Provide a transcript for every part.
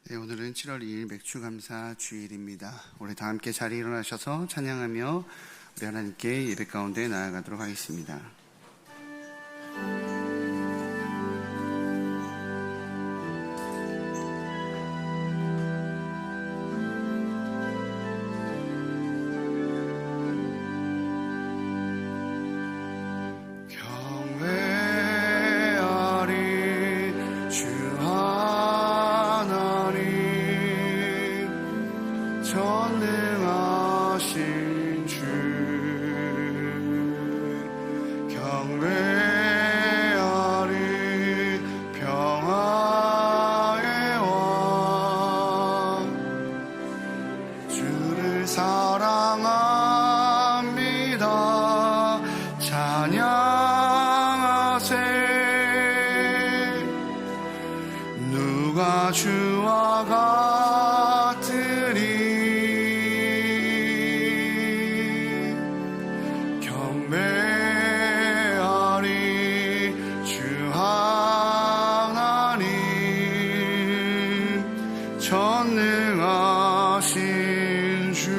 네, 오늘은 7월 2일 맥주감사 주일입니다. 우리 다 함께 자리에 일어나셔서 찬양하며 우리 하나님께 예배 가운데 나아가도록 하겠습니다. 전능하신 주 경배하리 평화의 왕 주를 사랑합니다. 찬양하세 누가 주와 같으리 전능하신 주.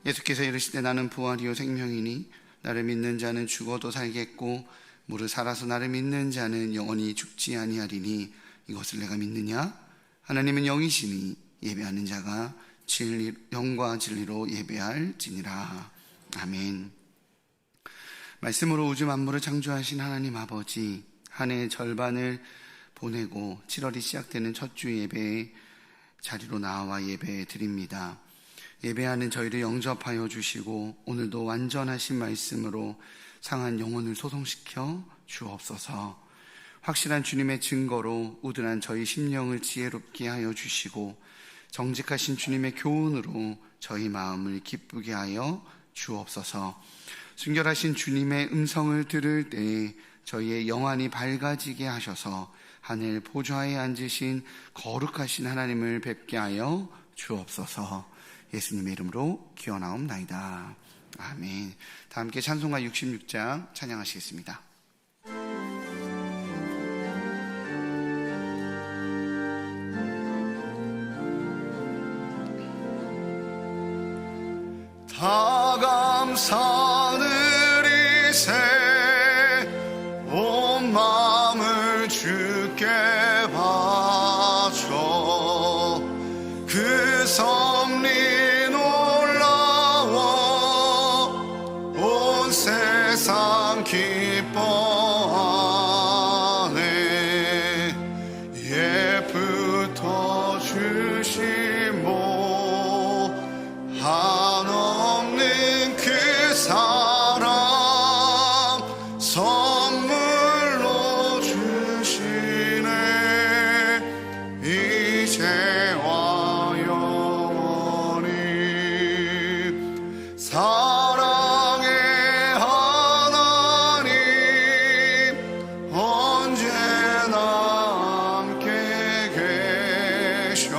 예수께서 이르시되 나는 부활이요 생명이니 나를 믿는 자는 죽어도 살겠고 무릇 살아서 나를 믿는 자는 영원히 죽지 아니하리니 이것을 내가 믿느냐? 하나님은 영이시니 예배하는 자가 영과 진리로 예배할지니라. 아멘. 말씀으로 우주 만물을 창조하신 하나님 아버지, 한 해의 절반을 보내고 7월이 시작되는 첫 주 예배의 자리로 나와 예배 드립니다. 예배하는 저희를 영접하여 주시고 오늘도 완전하신 말씀으로 상한 영혼을 소송시켜 주옵소서. 확실한 주님의 증거로 우둔한 저희 심령을 지혜롭게 하여 주시고 정직하신 주님의 교훈으로 저희 마음을 기쁘게 하여 주옵소서. 순결하신 주님의 음성을 들을 때 저희의 영안이 밝아지게 하셔서 하늘 보좌에 앉으신 거룩하신 하나님을 뵙게 하여 주옵소서. 예수님의 이름으로 기원하옵나이다. 아멘. 다 함께 찬송가 66장 찬양하시겠습니다. 다 감사드리세 온 마음을 주께 바쳐 그 섭리 놀라워 온 세상 기뻐하네. 예부터 주신 모 한없는 그 사랑 선물로 주시네. 이제와 영원히 사랑의 하나님 언제나 함께 계셔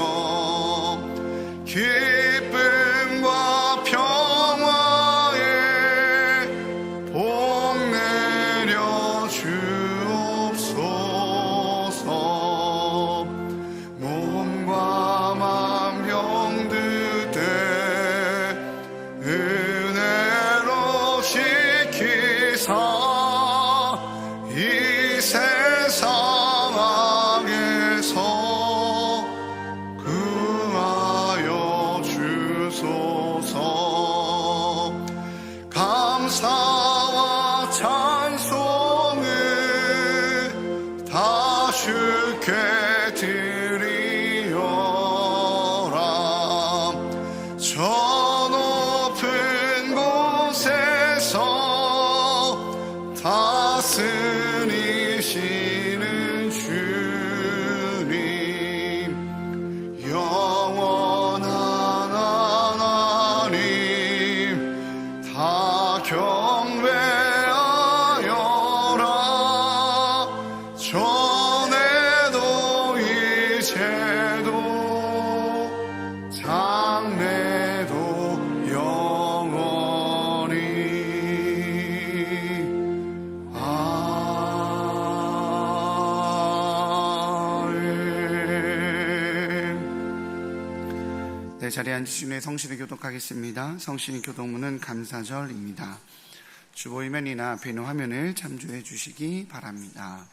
기쁨과 평화에 복 내려 주옵소서. 몸과 맘 병들때 은혜로 지키사 이 세상 악에서 구하여 주소서. 감사와 찬송을 다 주께 드리어라. 저 높은 곳에서 다스리시는 주님 영원한 하나님 다 경배하여라. 전에도 이제도 장래도 영원히 아멘. 네, 자리에 앉으신 후에 성신을 교독하겠습니다. 성신의 교독문은 감사절입니다. 주보이면이나 앞에 있는 화면을 참조해 주시기 바랍니다.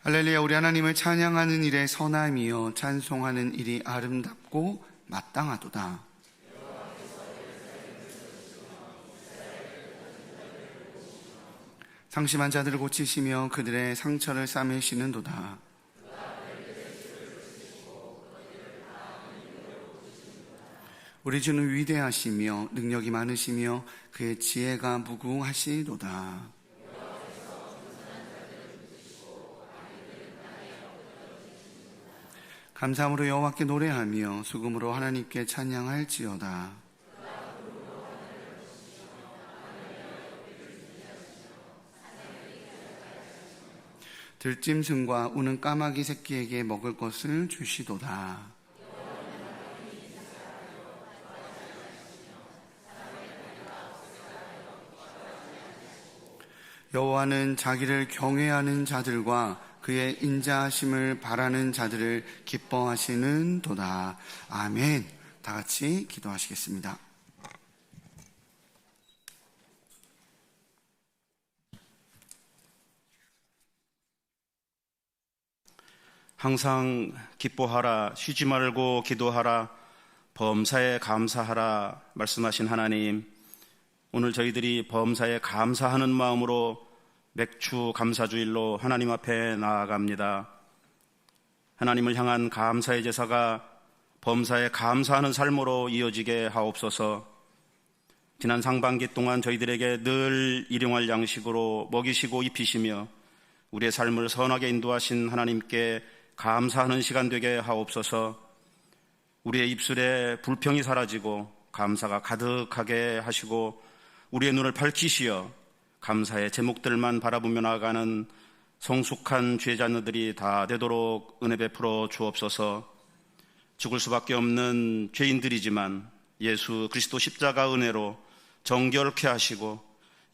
할렐루야. 우리 하나님을 찬양하는 일에 선함이요 찬송하는 일이 아름답고 마땅하도다. 상심한 자들을 고치시며 그들의 상처를 싸매시는도다. 우리 주는 위대하시며 능력이 많으시며 그의 지혜가 무궁하시도다. 감사함으로 여호와께 노래하며 수금으로 하나님께 찬양할지어다. 들짐승과 우는 까마귀 새끼에게 먹을 것을 주시도다. 여호와는 자기를 경외하는 자들과 그의 인자하심을 바라는 자들을 기뻐하시는 도다. 아멘. 다 같이 기도하시겠습니다. 항상 기뻐하라, 쉬지 말고 기도하라, 범사에 감사하라 말씀하신 하나님, 오늘 저희들이 범사에 감사하는 마음으로 맥주 감사주일로 하나님 앞에 나아갑니다. 하나님을 향한 감사의 제사가 범사에 감사하는 삶으로 이어지게 하옵소서. 지난 상반기 동안 저희들에게 늘 일용할 양식으로 먹이시고 입히시며 우리의 삶을 선하게 인도하신 하나님께 감사하는 시간 되게 하옵소서. 우리의 입술에 불평이 사라지고 감사가 가득하게 하시고 우리의 눈을 밝히시어 감사의 제목들만 바라보며 나아가는 성숙한 죄자녀들이 다 되도록 은혜 베풀어 주옵소서. 죽을 수밖에 없는 죄인들이지만 예수 그리스도 십자가 은혜로 정결케 하시고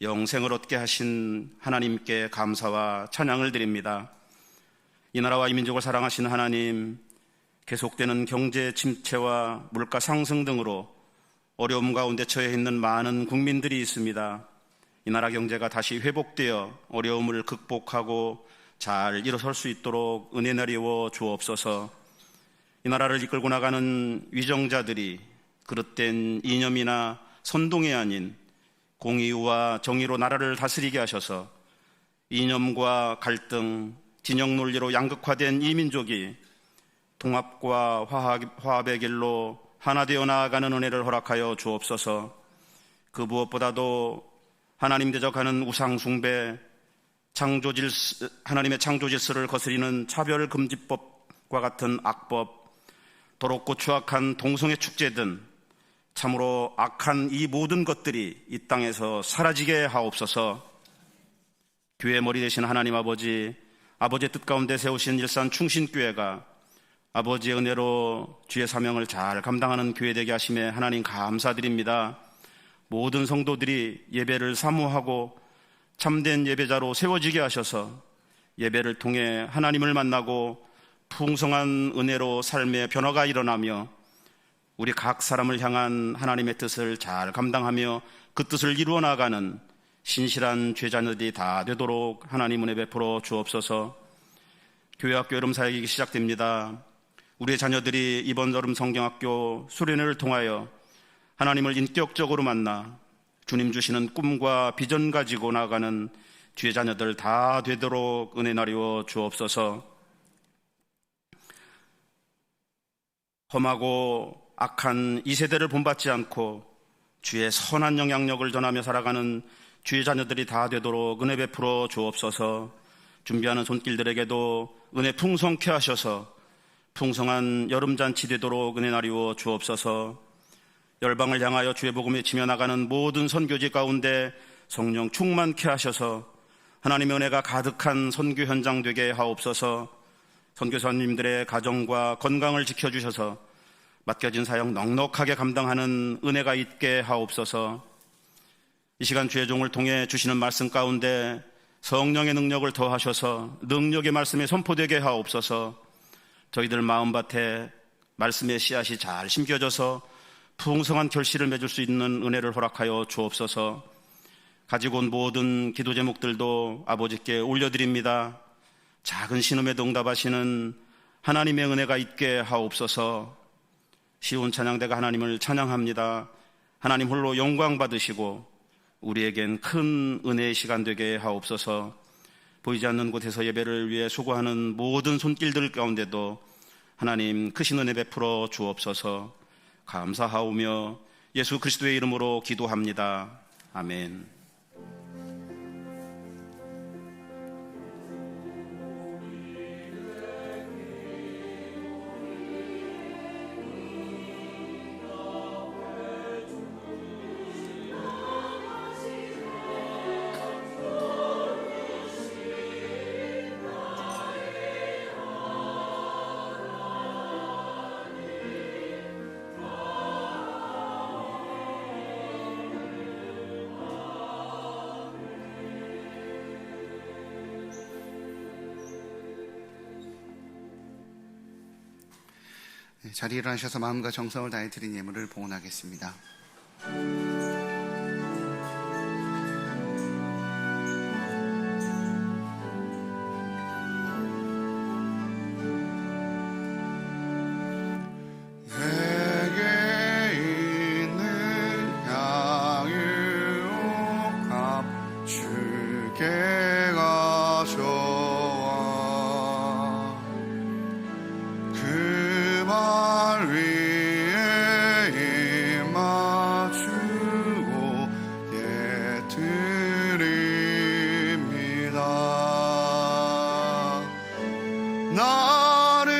영생을 얻게 하신 하나님께 감사와 찬양을 드립니다. 이 나라와 이 민족을 사랑하신 하나님, 계속되는 경제 침체와 물가 상승 등으로 어려움 가운데 처해 있는 많은 국민들이 있습니다. 이 나라 경제가 다시 회복되어 어려움을 극복하고 잘 일어설 수 있도록 은혜 내리워 주옵소서. 이 나라를 이끌고 나가는 위정자들이 그릇된 이념이나 선동이 아닌 공의와 정의로 나라를 다스리게 하셔서 이념과 갈등, 진영 논리로 양극화된 이 민족이 통합과 화합의 길로 하나 되어 나아가는 은혜를 허락하여 주옵소서. 그 무엇보다도 하나님 대적하는 우상 숭배, 하나님의 창조 질서를 거스리는 차별금지법과 같은 악법, 더럽고 추악한 동성애 축제 등 참으로 악한 이 모든 것들이 이 땅에서 사라지게 하옵소서. 교회 머리 되신 하나님 아버지, 아버지의 뜻 가운데 세우신 일산 충신교회가 아버지의 은혜로 주의 사명을 잘 감당하는 교회 되게 하심에 하나님 감사드립니다. 모든 성도들이 예배를 사모하고 참된 예배자로 세워지게 하셔서 예배를 통해 하나님을 만나고 풍성한 은혜로 삶의 변화가 일어나며 우리 각 사람을 향한 하나님의 뜻을 잘 감당하며 그 뜻을 이루어 나가는 신실한 죄자녀들이 다 되도록 하나님 은혜 베풀어 주옵소서. 교회학교 여름 사역이 시작됩니다. 우리의 자녀들이 이번 여름 성경학교 수련회를 통하여 하나님을 인격적으로 만나 주님 주시는 꿈과 비전 가지고 나아가는 주의 자녀들 다 되도록 은혜 나리워 주옵소서. 험하고 악한 이 세대를 본받지 않고 주의 선한 영향력을 전하며 살아가는 주의 자녀들이 다 되도록 은혜 베풀어 주옵소서. 준비하는 손길들에게도 은혜 풍성케 하셔서 풍성한 여름잔치 되도록 은혜 나리워 주옵소서. 열방을 향하여 주의 복음을 외치며 나가는 모든 선교지 가운데 성령 충만케 하셔서 하나님의 은혜가 가득한 선교 현장 되게 하옵소서. 선교사님들의 가정과 건강을 지켜주셔서 맡겨진 사역 넉넉하게 감당하는 은혜가 있게 하옵소서. 이 시간 주의 종을 통해 주시는 말씀 가운데 성령의 능력을 더하셔서 능력의 말씀이 선포되게 하옵소서. 저희들 마음밭에 말씀의 씨앗이 잘 심겨져서 풍성한 결실을 맺을 수 있는 은혜를 허락하여 주옵소서. 가지고 온 모든 기도 제목들도 아버지께 올려드립니다. 작은 신음에도 응답하시는 하나님의 은혜가 있게 하옵소서. 시온 찬양대가 하나님을 찬양합니다. 하나님 홀로 영광 받으시고 우리에겐 큰 은혜의 시간 되게 하옵소서. 보이지 않는 곳에서 예배를 위해 수고하는 모든 손길들 가운데도 하나님 크신 은혜 베풀어 주옵소서. 감사하오며 예수 그리스도의 이름으로 기도합니다. 아멘. 자리에 일어나셔서 마음과 정성을 다해 드린 예물을 봉헌하겠습니다. 내게 있는 향유옥합 주께 가져와 그 말 위에 입맞추고 예 드립니다. 나를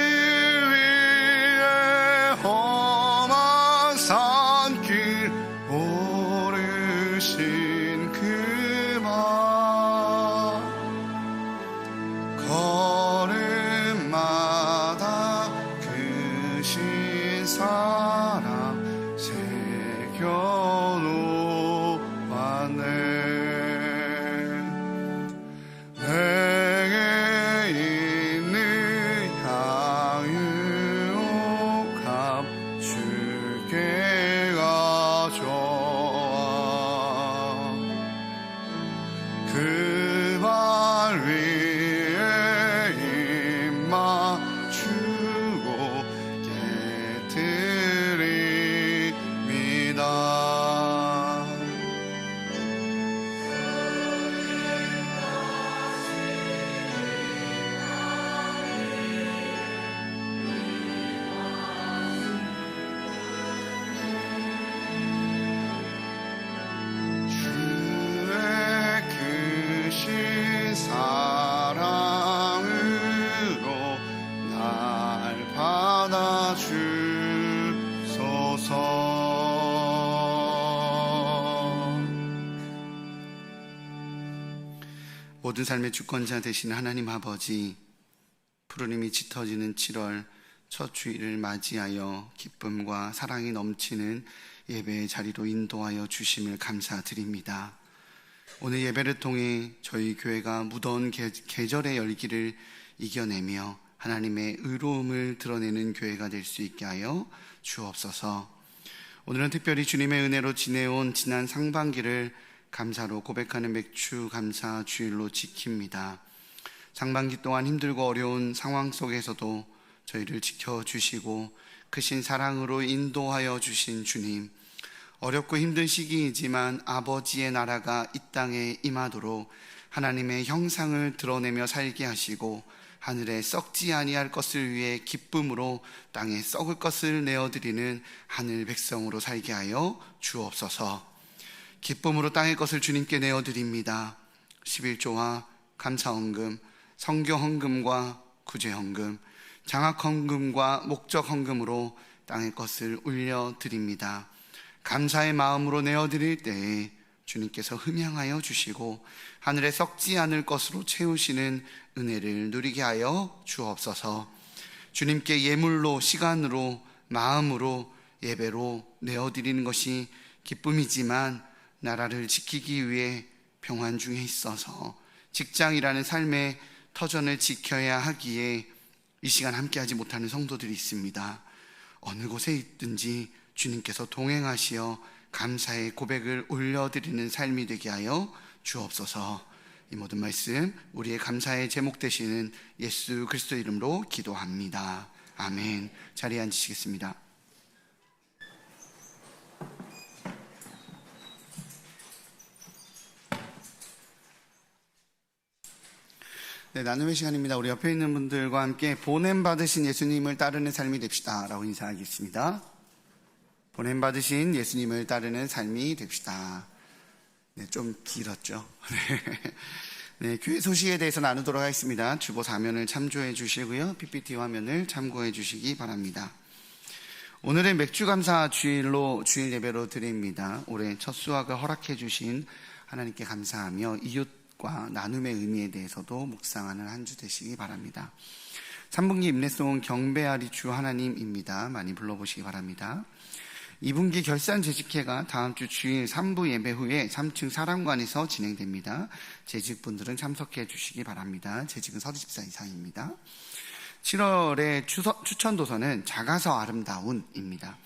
위해 험한 산길 오르신 그 말 걸음마다 크신 사랑 새겨놓았네. 내게 있는 향유옥합 주께 가져와 그 발 위에 입맞추고 예 드립니다. 주의 크신 사랑으로 날 받아주소서. 모든 삶의 주권자 되신 하나님 아버지, 푸르름이 짙어지는 7월 첫 주일을 맞이하여 기쁨과 사랑이 넘치는 예배의 자리로 인도하여 주심을 감사드립니다. 오늘 예배를 통해 저희 교회가 무더운 계절의 열기를 이겨내며 하나님의 의로움을 드러내는 교회가 될 수 있게 하여 주옵소서. 오늘은 특별히 주님의 은혜로 지내온 지난 상반기를 감사로 고백하는 맥주 감사 주일로 지킵니다. 상반기 동안 힘들고 어려운 상황 속에서도 저희를 지켜주시고 크신 사랑으로 인도하여 주신 주님, 어렵고 힘든 시기이지만 아버지의 나라가 이 땅에 임하도록 하나님의 형상을 드러내며 살게 하시고 하늘에 썩지 아니할 것을 위해 기쁨으로 땅에 썩을 것을 내어드리는 하늘 백성으로 살게 하여 주옵소서. 기쁨으로 땅의 것을 주님께 내어드립니다. 11조와 감사헌금, 성교헌금과 구제헌금, 장학헌금과 목적헌금으로 땅의 것을 올려드립니다. 감사의 마음으로 내어드릴 때에 주님께서 흠양하여 주시고 하늘에 썩지 않을 것으로 채우시는 은혜를 누리게 하여 주옵소서. 주님께 예물로, 시간으로, 마음으로, 예배로 내어드리는 것이 기쁨이지만 나라를 지키기 위해 평안 중에 있어서 직장이라는 삶의 터전을 지켜야 하기에 이 시간 함께하지 못하는 성도들이 있습니다. 어느 곳에 있든지 주님께서 동행하시어 감사의 고백을 올려드리는 삶이 되게 하여 주옵소서. 이 모든 말씀 우리의 감사의 제목 되시는 예수 그리스도 이름으로 기도합니다. 아멘. 자리에 앉으시겠습니다. 네, 나눔의 시간입니다. 우리 옆에 있는 분들과 함께 보냄받으신 예수님을 따르는 삶이 됩시다 라고 인사하겠습니다. 보냄받으신 예수님을 따르는 삶이 됩시다. 네, 좀 길었죠. 네, 교회 소식에 대해서 나누도록 하겠습니다. 주보 사면을 참조해 주시고요, PPT 화면을 참고해 주시기 바랍니다. 오늘은 맥주감사 주일 예배로 드립니다. 올해 첫 수학을 허락해 주신 하나님께 감사하며 이웃과 나눔의 의미에 대해서도 묵상하는 한 주 되시기 바랍니다. 3분기 임례송은 경배하리 주 하나님입니다. 많이 불러보시기 바랍니다. 2분기 결산 재직회가 다음 주 주일 3부 예배 후에 3층 사랑관에서 진행됩니다. 재직분들은 참석해 주시기 바랍니다. 재직은 30사 이상입니다. 7월의 추천도서는 작아서 아름다운입니다.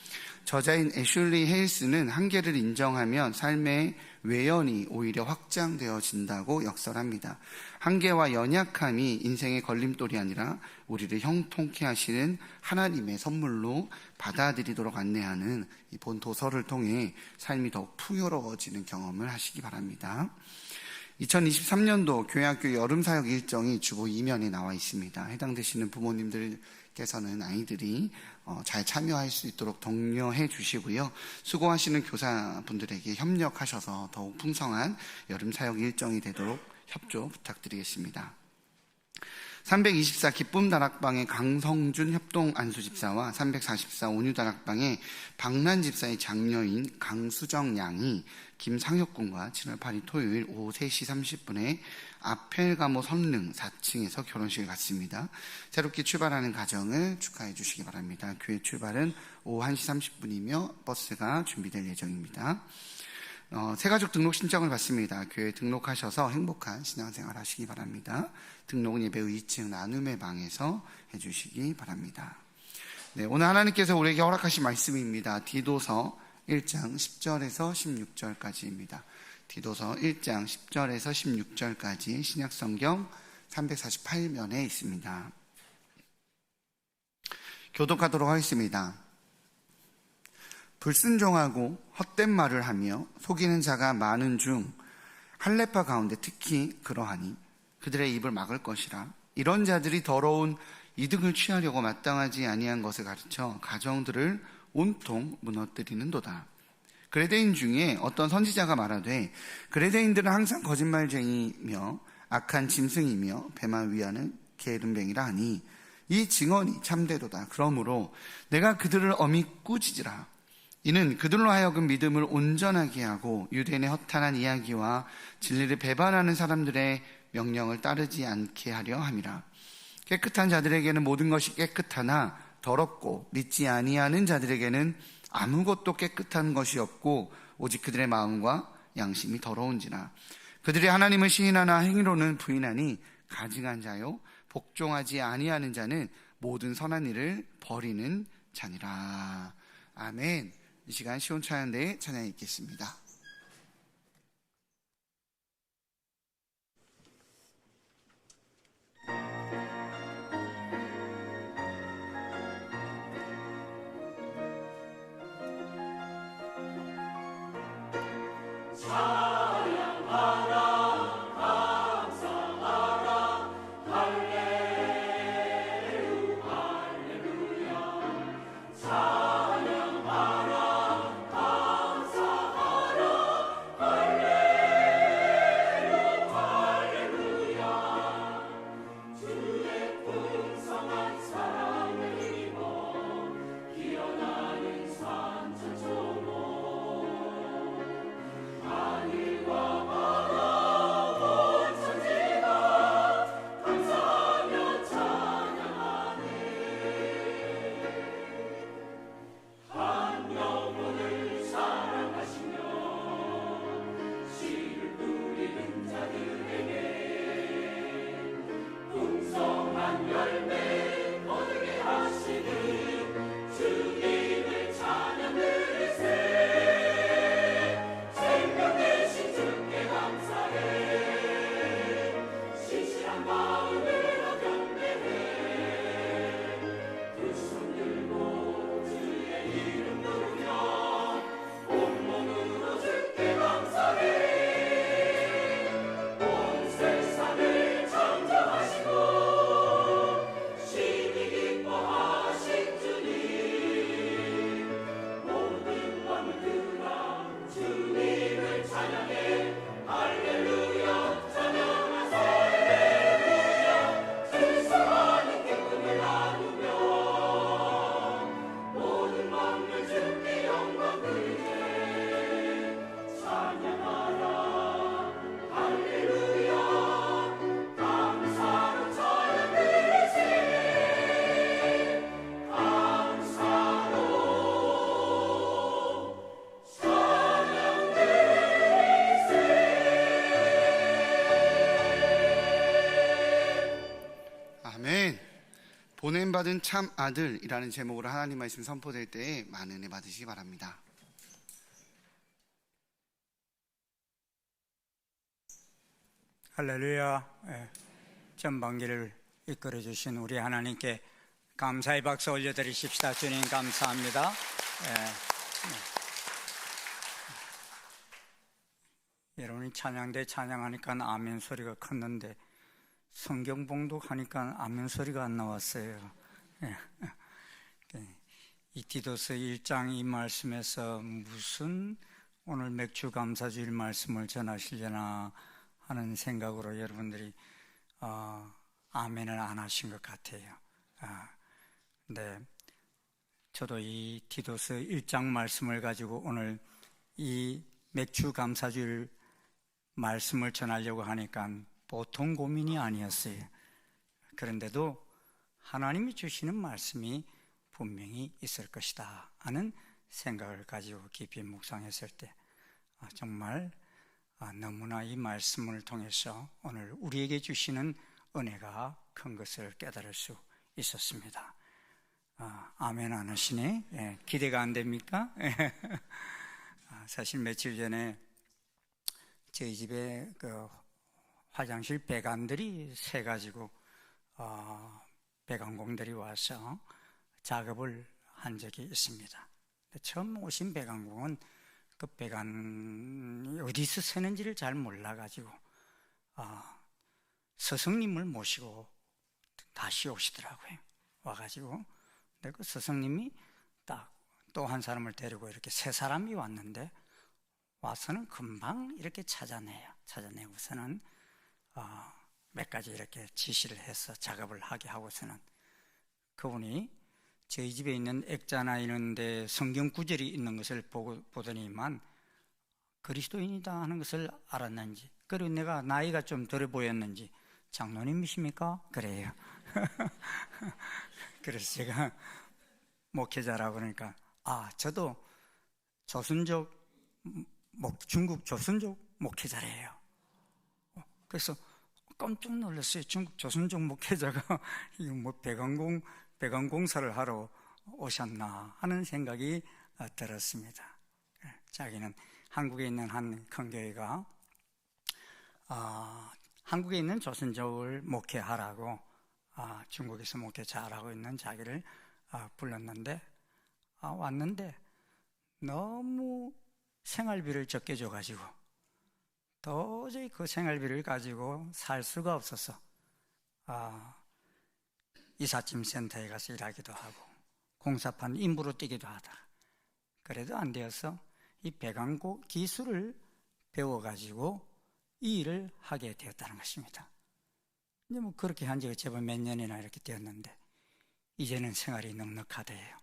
저자인 애슐리 헤일스는 한계를 인정하면 삶의 외연이 오히려 확장되어진다고 역설합니다. 한계와 연약함이 인생의 걸림돌이 아니라 우리를 형통케 하시는 하나님의 선물로 받아들이도록 안내하는 이 본 도서를 통해 삶이 더욱 풍요로워지는 경험을 하시기 바랍니다. 2023년도 교회학교 여름사역 일정이 주보 2면에 나와 있습니다. 해당되시는 부모님들께서는 아이들이 잘 참여할 수 있도록 독려해 주시고요. 수고하시는 교사분들에게 협력하셔서 더욱 풍성한 여름사역 일정이 되도록 협조 부탁드리겠습니다. 324 기쁨다락방의 강성준 협동안수집사와 344 온유다락방의 박란집사의 장녀인 강수정 양이 김상혁군과 7월 8일 토요일 오후 3시 30분에 아펠가모 선릉 4층에서 결혼식을 갖습니다. 새롭게 출발하는 가정을 축하해 주시기 바랍니다. 교회 출발은 오후 1시 30분이며 버스가 준비될 예정입니다. 새가족 등록 신청을 받습니다. 교회에 등록하셔서 행복한 신앙생활 하시기 바랍니다. 등록은 예배 후 2층 나눔의 방에서 해주시기 바랍니다. 네, 오늘 하나님께서 우리에게 허락하신 말씀입니다. 디도서 1장 10절에서 16절까지입니다. 디도서 1장 10절에서 16절까지 신약성경 348면에 있습니다. 교독하도록 하겠습니다. 불순종하고 헛된 말을 하며 속이는 자가 많은 중 할례파 가운데 특히 그러하니 그들의 입을 막을 것이라. 이런 자들이 더러운 이득을 취하려고 마땅하지 아니한 것을 가르쳐 가정들을 온통 무너뜨리는도다. 그레데인 중에 어떤 선지자가 말하되 그레데인들은 항상 거짓말쟁이며 악한 짐승이며 배만 위하는 게으름뱅이라 하니 이 증언이 참되도다. 그러므로 내가 그들을 엄히 꾸짖으라. 이는 그들로 하여금 믿음을 온전하게 하고 유대인의 허탄한 이야기와 진리를 배반하는 사람들의 명령을 따르지 않게 하려 함이라. 깨끗한 자들에게는 모든 것이 깨끗하나 더럽고 믿지 아니하는 자들에게는 아무것도 깨끗한 것이 없고 오직 그들의 마음과 양심이 더러운지라. 그들이 하나님을 시인하나 행위로는 부인하니 가증한 자요 복종하지 아니하는 자는 모든 선한 일을 버리는 자니라. 아멘. 이 시간 시온 찬양대에 찬양이 있겠습니다. 찬양하라 감사하라 보냄받은 참 아들이라는 제목으로 하나님 말씀 선포될 때에 많은 은혜 받으시기 바랍니다. 할렐루야. 전반기를 이끌어 주신 우리 하나님께 감사의 박수 올려드리십시다. 주님 감사합니다. 여러분이 찬양대 찬양하니까 아멘 소리가 컸는데 성경 봉독하니까 아멘 소리가 안 나왔어요. 이 디도서 1장 이 말씀에서 무슨 오늘 맥주 감사주일 말씀을 전하시려나 하는 생각으로 여러분들이 아멘을 안 하신 것 같아요. 근데 저도 이 디도서 1장 말씀을 가지고 오늘 이 맥주 감사주일 말씀을 전하려고 하니까 보통 고민이 아니었어요. 그런데도 하나님이 주시는 말씀이 분명히 있을 것이다 하는 생각을 가지고 깊이 묵상했을 때 정말 너무나 이 말씀을 통해서 오늘 우리에게 주시는 은혜가 큰 것을 깨달을 수 있었습니다. 아멘 안 하시네? 기대가 안 됩니까? 사실 며칠 전에 저희 집에 그 화장실 배관들이 새가지고 배관공들이 와서 작업을 한 적이 있습니다. 처음 오신 배관공은 그 배관이 어디서 새는지를 잘 몰라가지고 스승님을 모시고 다시 오시더라고요. 와가지고 근데 그 스승님이 딱 또 한 사람을 데리고 이렇게 세 사람이 왔는데 와서는 금방 이렇게 찾아내고서는 몇 가지 이렇게 지시를 해서 작업을 하게 하고서는 그분이 저희 집에 있는 액자나 이런데 성경 구절이 있는 것을 보더니만 그리스도인이다 하는 것을 알았는지, 그리고 내가 나이가 좀 들어 보였는지, 장로님이십니까? 그래요. 그래서 제가 목회자라고 그러니까 저도 중국 조선족 목회자래요. 그래서 깜짝 놀랐어요. 중국 조선족 목회자가 이거 뭐 배관공사를 하러 오셨나 하는 생각이 들었습니다. 자기는 한국에 있는 한 큰 교회가 한국에 있는 조선족을 목회하라고 중국에서 목회 잘하고 있는 자기를 불렀는데 왔는데 너무 생활비를 적게 줘가지고 도저히 그 생활비를 가지고 살 수가 없어서 이삿짐 센터에 가서 일하기도 하고 공사판 임부로 뛰기도 하다가 그래도 안 되어서 이 배관공 기술을 배워가지고 이 일을 하게 되었다는 것입니다. 근데 뭐 그렇게 한 지가 제법 몇 년이나 이렇게 되었는데 이제는 생활이 넉넉하대요.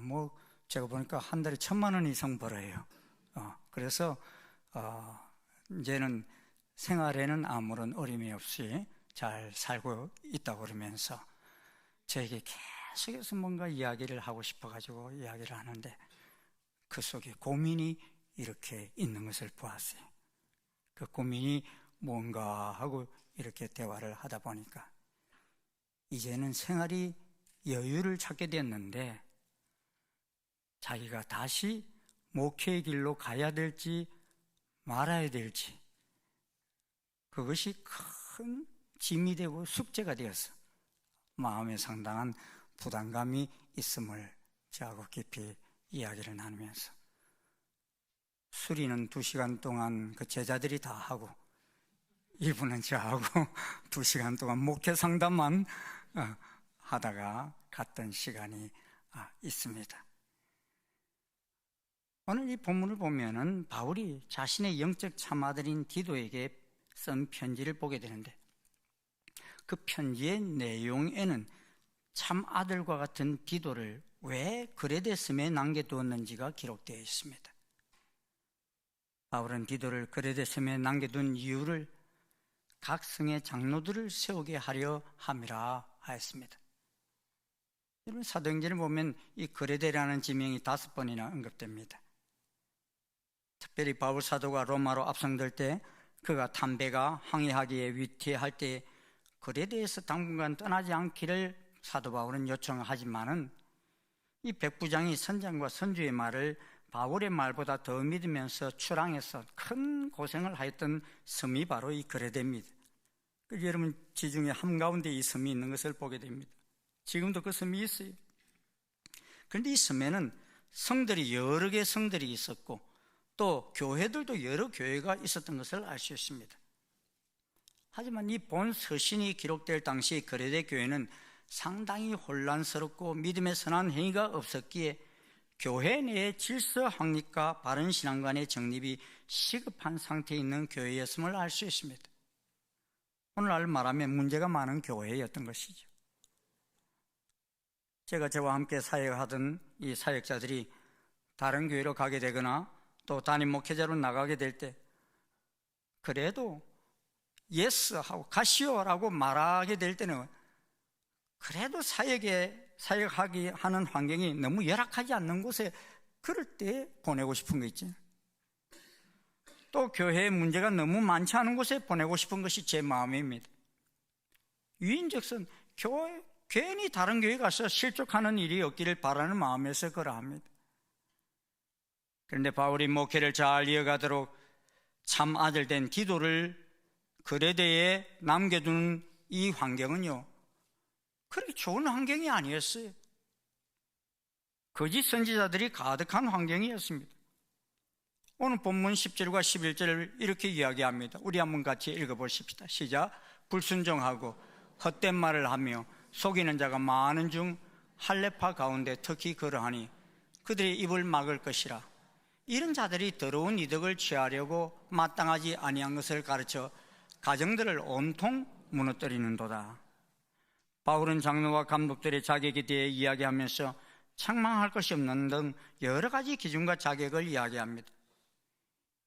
뭐 제가 보니까 한 달에 1,000만 원 이상 벌어요. 그래서 이제는 생활에는 아무런 어려움이 없이 잘 살고 있다고 그러면서 저에게 계속해서 뭔가 이야기를 하고 싶어가지고 이야기를 하는데 그 속에 고민이 이렇게 있는 것을 보았어요. 그 고민이 뭔가 하고 이렇게 대화를 하다 보니까 이제는 생활이 여유를 찾게 됐는데 자기가 다시 목회의 길로 가야 될지 말아야 될지 그것이 큰 짐이 되고 숙제가 되어서 마음에 상당한 부담감이 있음을 저하고 깊이 이야기를 나누면서 수리는 2시간 동안 그 제자들이 다 하고 이분은 저하고 2시간 동안 목회 상담만 하다가 갔던 시간이 있습니다. 오늘 이 본문을 보면은 바울이 자신의 영적 참아들인 디도에게 쓴 편지를 보게 되는데 그 편지의 내용에는 참아들과 같은 디도를 왜 그레데스에 남겨두었는지가 기록되어 있습니다. 바울은 디도를 그레데스에 남겨둔 이유를 각 성의 장로들을 세우게 하려 함이라 하였습니다. 여러분 사도행전을 보면 이 그레데라는 지명이 5번이나 언급됩니다. 특별히 바울 사도가 로마로 압송될 때 그가 담배가 항해하기에 위태할 때 그레데에서 당분간 떠나지 않기를 사도 바울은 요청하지만은 이 백부장이 선장과 선주의 말을 바울의 말보다 더 믿으면서 출항해서 큰 고생을 하였던 섬이 바로 이 그레데입니다. 여러분 지중해 한가운데 이 섬이 있는 것을 보게 됩니다. 지금도 그 섬이 있어요. 그런데 이 섬에는 성들이 여러 개의 성들이 있었고 또 교회들도 여러 교회가 있었던 것을 알 수 있습니다. 하지만 이 본 서신이 기록될 당시 그레데 교회는 상당히 혼란스럽고 믿음의 선한 행위가 없었기에 교회 내의 질서 확립과 바른 신앙 간의 정립이 시급한 상태에 있는 교회였음을 알 수 있습니다. 오늘날 말하면 문제가 많은 교회였던 것이죠. 제가 저와 함께 사역하던 이 사역자들이 다른 교회로 가게 되거나 또 담임 목회자로 나가게 될 때 그래도 예스 하고 가시오라고 말하게 될 때는 그래도 사역하기 하는 환경이 너무 열악하지 않는 곳에 그럴 때 보내고 싶은 거 있죠. 또 교회에 문제가 너무 많지 않은 곳에 보내고 싶은 것이 제 마음입니다. 유인즉슨 괜히 다른 교회 가서 실족하는 일이 없기를 바라는 마음에서 그러합니다. 그런데 바울이 목회를 잘 이어가도록 참 아들 된 디도를 그레데에 남겨두는 이 환경은요 그렇게 좋은 환경이 아니었어요. 거짓 선지자들이 가득한 환경이었습니다. 오늘 본문 10절과 11절을 이렇게 이야기합니다. 우리 한번 같이 읽어보십시다. 시작. 불순종하고 헛된 말을 하며 속이는 자가 많은 중 할례파 가운데 특히 그러하니 그들의 입을 막을 것이라. 이런 자들이 더러운 이득을 취하려고 마땅하지 아니한 것을 가르쳐 가정들을 온통 무너뜨리는도다. 바울은 장로와 감독들의 자격에 대해 이야기하면서 책망할 것이 없는 등 여러 가지 기준과 자격을 이야기합니다.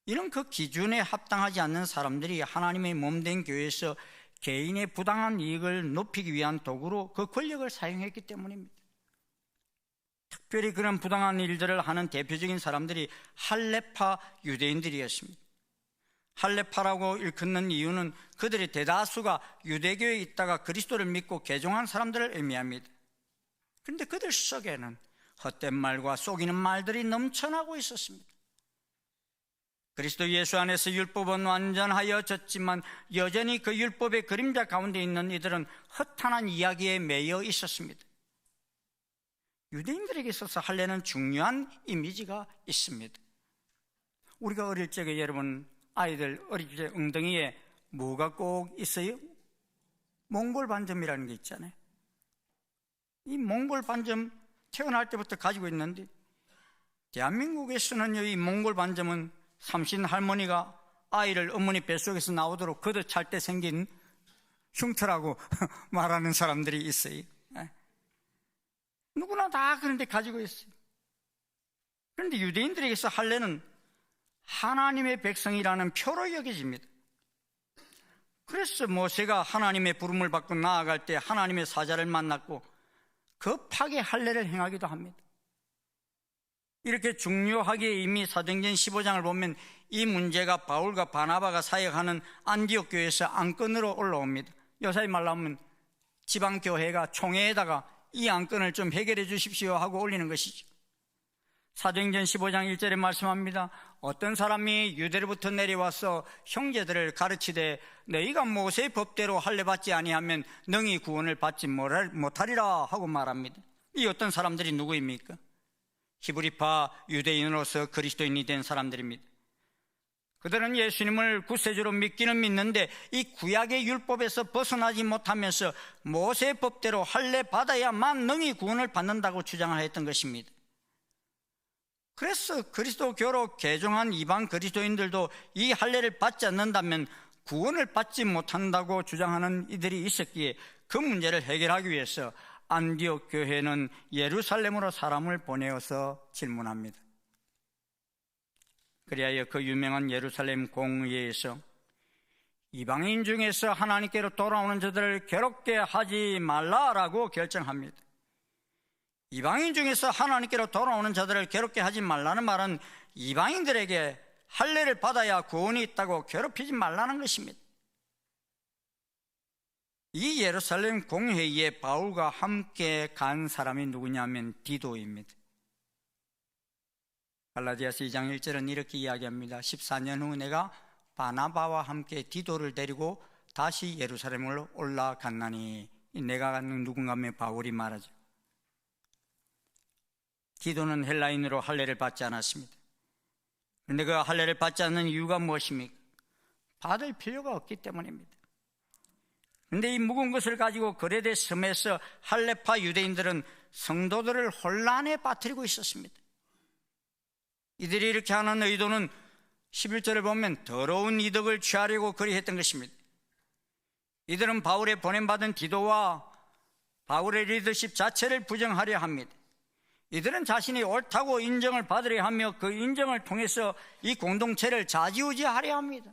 이런 그 기준에 합당하지 않는 사람들이 하나님의 몸된 교회에서 개인의 부당한 이익을 높이기 위한 도구로 그 권력을 사용했기 때문입니다. 특별히 그런 부당한 일들을 하는 대표적인 사람들이 할례파 유대인들이었습니다. 할례파라고 일컫는 이유는 그들의 대다수가 유대교에 있다가 그리스도를 믿고 개종한 사람들을 의미합니다. 그런데 그들 속에는 헛된 말과 속이는 말들이 넘쳐나고 있었습니다. 그리스도 예수 안에서 율법은 완전하여졌지만 여전히 그 율법의 그림자 가운데 있는 이들은 허탄한 이야기에 매여 있었습니다. 유대인들에게 있어서 할례는 중요한 이미지가 있습니다. 우리가 어릴 적에 여러분 아이들 어릴 적 엉덩이에 뭐가 꼭 있어요? 몽골 반점이라는 게 있잖아요. 이 몽골 반점 태어날 때부터 가지고 있는데 대한민국에서는 이 몽골 반점은 삼신 할머니가 아이를 어머니 뱃속에서 나오도록 걷어 찰 때 생긴 흉터라고 말하는 사람들이 있어요. 누구나 다 그런데 가지고 있어요. 그런데 유대인들에게서 할례는 하나님의 백성이라는 표로 여겨집니다. 그래서 모세가 하나님의 부름을 받고 나아갈 때 하나님의 사자를 만났고 급하게 할례를 행하기도 합니다. 이렇게 중요하게 이미 사도행전 15장을 보면 이 문제가 바울과 바나바가 사역하는 안디옥 교회에서 안건으로 올라옵니다. 요사이 말로 하면 지방교회가 총회에다가 이 안건을 좀 해결해 주십시오 하고 올리는 것이죠. 사도행전 15장 1절에 말씀합니다. 어떤 사람이 유대로부터 내려와서 형제들을 가르치되 너희가 모세의 법대로 할례 받지 아니하면 능히 구원을 받지 못하리라 하고 말합니다. 이 어떤 사람들이 누구입니까? 히브리파 유대인으로서 그리스도인이 된 사람들입니다. 그들은 예수님을 구세주로 믿기는 믿는데 이 구약의 율법에서 벗어나지 못하면서 모세의 법대로 할례 받아야만 능히 구원을 받는다고 주장하였던 것입니다. 그래서 그리스도교로 개종한 이방 그리스도인들도 이 할례를 받지 않는다면 구원을 받지 못한다고 주장하는 이들이 있었기에 그 문제를 해결하기 위해서 안디옥 교회는 예루살렘으로 사람을 보내어서 질문합니다. 그리하여 그 유명한 예루살렘 공의회에서 이방인 중에서 하나님께로 돌아오는 자들을 괴롭게 하지 말라라고 결정합니다. 이방인 중에서 하나님께로 돌아오는 자들을 괴롭게 하지 말라는 말은 이방인들에게 할례를 받아야 구원이 있다고 괴롭히지 말라는 것입니다. 이 예루살렘 공회의에 바울과 함께 간 사람이 누구냐면 디도입니다. 갈라디아서 2장 1절은 이렇게 이야기합니다. 14년 후 내가 바나바와 함께 디도를 데리고 다시 예루살렘으로 올라갔나니, 내가 가는 누군가 하면 바울이 말하죠. 디도는 헬라인으로 할례를 받지 않았습니다. 그런데 그 할례를 받지 않는 이유가 무엇입니까? 받을 필요가 없기 때문입니다. 그런데 이 묵은 것을 가지고 그레데 섬에서 할례파 유대인들은 성도들을 혼란에 빠뜨리고 있었습니다. 이들이 이렇게 하는 의도는 11절을 보면 더러운 이득을 취하려고 그리했던 것입니다. 이들은 바울의 보냄받은 디도와 바울의 리더십 자체를 부정하려 합니다. 이들은 자신이 옳다고 인정을 받으려 하며 그 인정을 통해서 이 공동체를 좌지우지하려 합니다.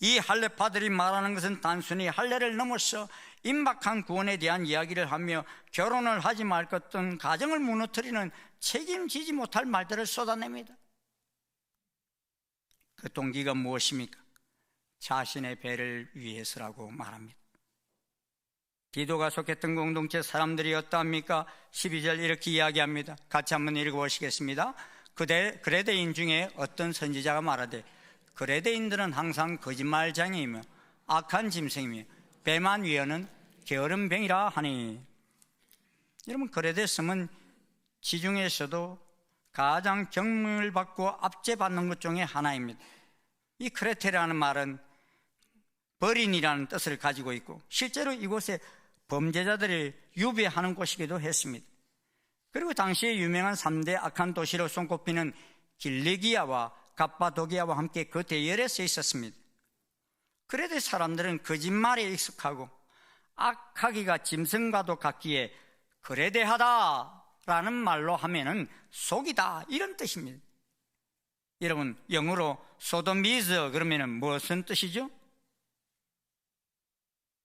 이 할례파들이 말하는 것은 단순히 할례를 넘어서 임박한 구원에 대한 이야기를 하며 결혼을 하지 말 것 등 가정을 무너뜨리는 책임지지 못할 말들을 쏟아냅니다. 그 동기가 무엇입니까? 자신의 배를 위해서라고 말합니다. 디도가 속했던 공동체 사람들이 어떠합니까? 12절 이렇게 이야기합니다. 같이 한번 읽어보시겠습니다. 그레데인 중에 어떤 선지자가 말하되 그레데인들은 항상 거짓말장애이며 악한 짐승이며 배만 위하는 게으른 병이라 하니. 여러분, 그레데 섬은 지중해에서도 가장 경멸을 받고 압제받는 것 중에 하나입니다. 이 크레테라는 말은 버린이라는 뜻을 가지고 있고 실제로 이곳에 범죄자들을 유배하는 곳이기도 했습니다. 그리고 당시에 유명한 3대 악한 도시로 손꼽히는 길리기아와 갑바도기아와 함께 그 대열에 서 있었습니다. 그래도 사람들은 거짓말에 익숙하고 악하기가 짐승과도 같기에 그레데하다라는 말로 하면은 속이다, 이런 뜻입니다. 여러분, 영어로 소도미즈 그러면은 무슨 뜻이죠?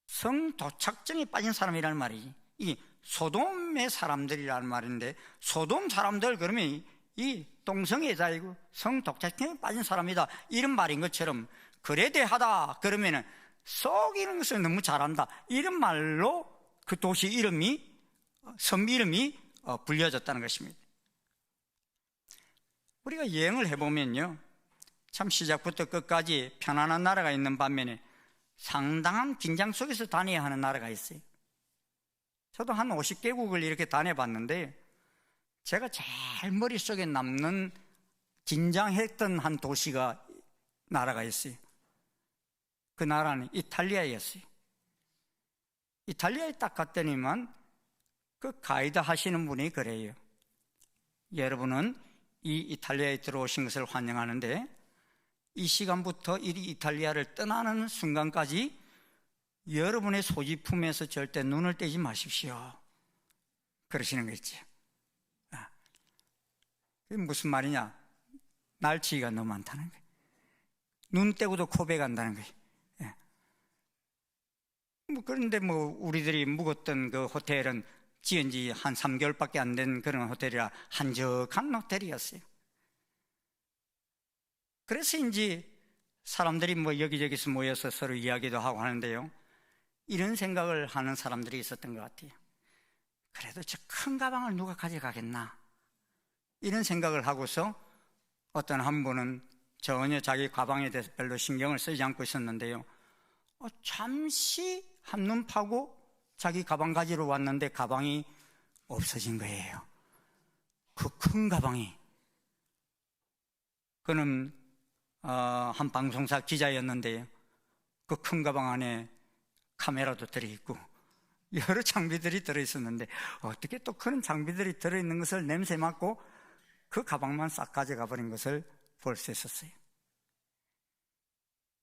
성도착증에 빠진 사람이라는 말이지. 이 소돔의 사람들이라는 말인데, 소돔 사람들 그러면 이 동성애자이고 성독착증에 빠진 사람이다, 이런 말인 것처럼 그레데하다 그러면은 속이는 것을 너무 잘한다, 이런 말로 그 도시 이름이, 섬 이름이 불려졌다는 것입니다. 우리가 여행을 해보면요, 참 시작부터 끝까지 편안한 나라가 있는 반면에 상당한 긴장 속에서 다녀야 하는 나라가 있어요. 저도 한 50개국을 이렇게 다녀봤는데 제가 제일 머릿속에 남는 긴장했던 한 도시가, 나라가 있어요. 그 나라는 이탈리아였어요. 이탈리아에 딱 갔더니만 그 가이드 하시는 분이 그래요. 여러분은 이 이탈리아에 들어오신 것을 환영하는데 이 시간부터 이 이탈리아를 떠나는 순간까지 여러분의 소지품에서 절대 눈을 떼지 마십시오, 그러시는 거 있죠. 그게 무슨 말이냐? 날치기가 너무 많다는 거예요. 눈 떼고도 코베 간다는 거예요. 그런데 우리들이 묵었던 그 호텔은 지은 지 한 3개월밖에 안 된 그런 호텔이라 한적한 호텔이었어요. 그래서인지 사람들이 여기저기서 모여서 서로 이야기도 하고 하는데요, 이런 생각을 하는 사람들이 있었던 것 같아요. 그래도 저 큰 가방을 누가 가져가겠나, 이런 생각을 하고서 어떤 한 분은 전혀 자기 가방에 대해서 별로 신경을 쓰지 않고 있었는데요, 잠시 한눈 파고 자기 가방 가지러 왔는데 가방이 없어진 거예요. 그 큰 가방이. 그는 한 방송사 기자였는데요, 그 큰 가방 안에 카메라도 들어있고 여러 장비들이 들어있었는데 어떻게 또 그런 장비들이 들어있는 것을 냄새 맡고 그 가방만 싹 가져가 버린 것을 볼 수 있었어요.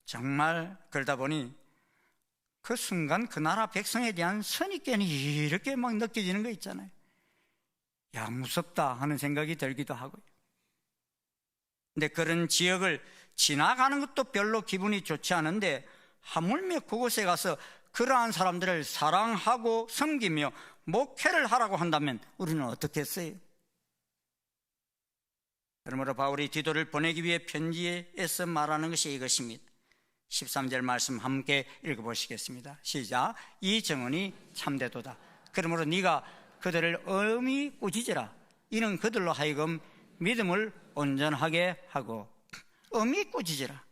정말 그러다 보니 그 순간 그 나라 백성에 대한 선입견이 이렇게 막 느껴지는 거 있잖아요. 야, 무섭다 하는 생각이 들기도 하고요. 근데 그런 지역을 지나가는 것도 별로 기분이 좋지 않은데 하물며 그곳에 가서 그러한 사람들을 사랑하고 섬기며 목회를 하라고 한다면 우리는 어떻게 했어요? 그러므로 바울이 디도를 보내기 위해 편지에서 말하는 것이 이것입니다. 13절 말씀 함께 읽어보시겠습니다. 시작. 이 정언이 참되도다. 그러므로 네가 그들을 엄히 꾸짖으라. 이는 그들로 하여금 믿음을 온전하게 하고. 엄히 꾸짖으라.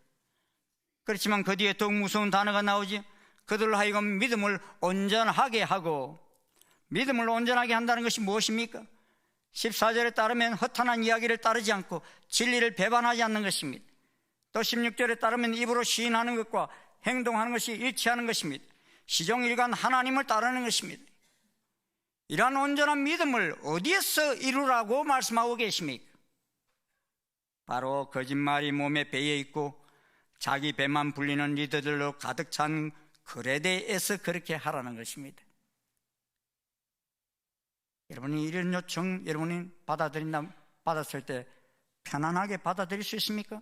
그렇지만 그 뒤에 더욱 무서운 단어가 나오지. 그들로 하여금 믿음을 온전하게 하고. 믿음을 온전하게 한다는 것이 무엇입니까? 14절에 따르면 허탄한 이야기를 따르지 않고 진리를 배반하지 않는 것입니다. 또 16절에 따르면 입으로 시인하는 것과 행동하는 것이 일치하는 것입니다. 시종일관 하나님을 따르는 것입니다. 이러한 온전한 믿음을 어디에서 이루라고 말씀하고 계십니까? 바로 거짓말이 몸에 배에 있고 자기 배만 불리는 리더들로 가득 찬 그레데에서 그렇게 하라는 것입니다. 여러분이 이런 요청 여러분이 받았을 때 편안하게 받아들일 수 있습니까?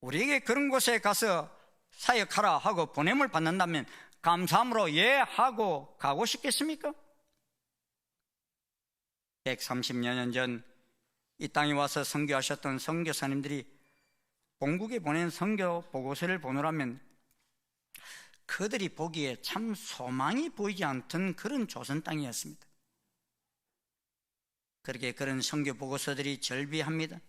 우리에게 그런 곳에 가서 사역하라 하고 보냄을 받는다면 감사함으로 예 하고 가고 싶겠습니까? 130여 년 전 이 땅에 와서 선교하셨던 선교사님들이 본국에 보낸 선교 보고서를 보느라면 그들이 보기에 참 소망이 보이지 않던 그런 조선 땅이었습니다. 그렇게 그런 선교 보고서들이 절비합니다.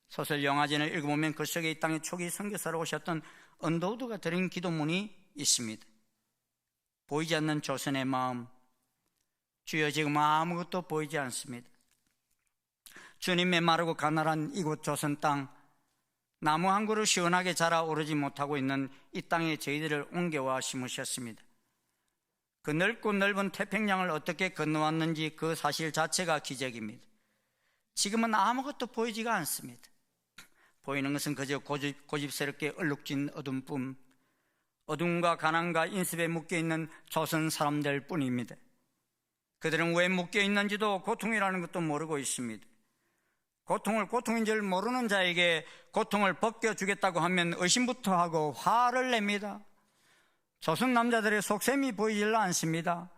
소설 영화전을 읽어보면 그 속에 이 땅에 초기 선교사로 오셨던 언더우드가 드린 기도문이 있습니다. 보이지 않는 조선의 마음, 주여 지금 아무것도 보이지 않습니다. 주님의 마르고 가난한 이곳 조선 땅, 나무 한 그루 시원하게 자라오르지 못하고 있는 이 땅에 저희들을 옮겨와 심으셨습니다. 그 넓고 넓은 태평양을 어떻게 건너왔는지 그 사실 자체가 기적입니다. 지금은 아무것도 보이지가 않습니다. 보이는 것은 그저 고집스럽게 얼룩진 어둠뿐, 어둠과 가난과 인습에 묶여있는 조선 사람들 뿐입니다. 그들은 왜 묶여있는지도 고통이라는 것도 모르고 있습니다. 고통을 고통인 줄 모르는 자에게 고통을 벗겨주겠다고 하면 의심부터 하고 화를 냅니다. 조선 남자들의 속셈이 보이질 않습니다.